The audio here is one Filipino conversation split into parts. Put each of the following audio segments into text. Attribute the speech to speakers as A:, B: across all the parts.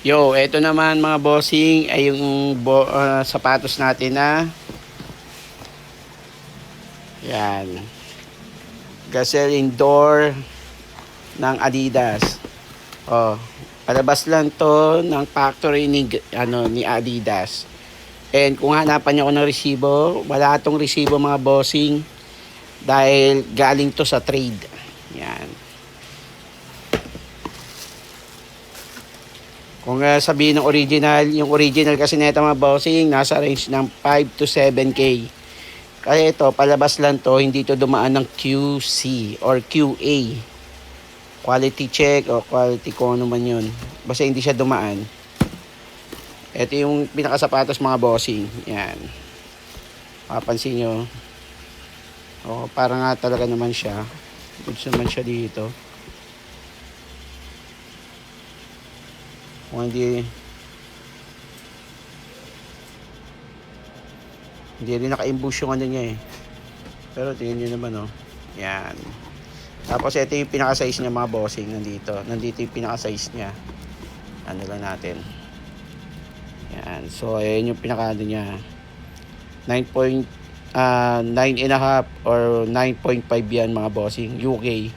A: Yo, eto naman mga bossing ay yung sapatos natin na yan. Gazelle Indoor ng Adidas. Oh, palabas lang to ng factory ni Adidas. And kung hanapan niyo ako ng resibo, wala tong resibo mga bossing dahil galing to sa trade. Yan. Kung sabihin ng original, yung original kasi nito mga bossing, nasa range ng 5 to 7K. Kaya ito, palabas lang to, hindi to dumaan ng QC or QA. Quality check o quality kung ano man yun. Basta hindi siya dumaan. Ito yung pinakasapatos mga bossing. Yan. Mapansin nyo. O, parang nga talaga naman siya. Goods naman siya dito. Kung hindi rin naka-imbush yung ano niya eh. Pero tingnan nyo naman oh. Yan. Tapos ito yung pinaka-size niya mga bossing. Nandito yung pinaka-size niya. Ano lang natin. Yan. So ayan yung pinaka-ano niya. 9.5 or 9.5 yan mga bossing. UK.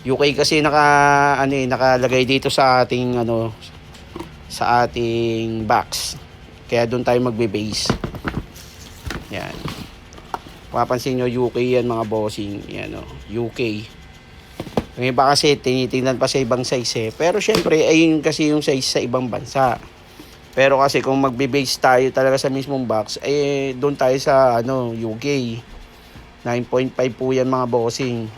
A: UK kasi nakalagay dito sa ating box. Kaya doon tayo magbe-base. Yan. Mapapansin nyo, UK yan mga bossing. Yan o, UK. Yung iba kasi tinitingnan pa sa ibang size eh. Pero syempre, ayun kasi yung size sa ibang bansa. Pero kasi kung magbe-base tayo talaga sa mismong box, eh doon tayo sa UK. 9.5 po yan mga bossing.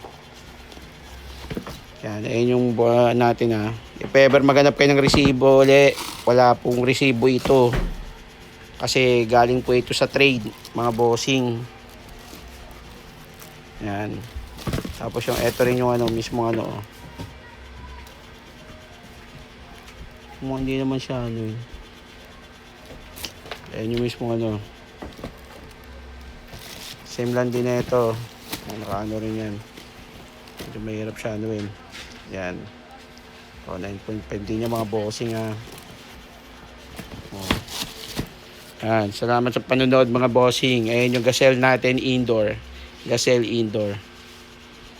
A: Yan, ayun yung natin ha. If ever maganap kayo ng resibo ulit, wala pong resibo ito. Kasi galing po ito sa trade, mga bossing. Yan. Tapos yung ito rin yung mismo hindi naman siya eh. Ayan yung mismo Same lang din na ito. Nakaano rin yan. Medyo mahirap siya Yan. O, 9.5 din yung mga bossing ha. O. Yan. Salamat sa panonood mga bossing. Ayan yung Gazelle natin indoor. Gazelle indoor.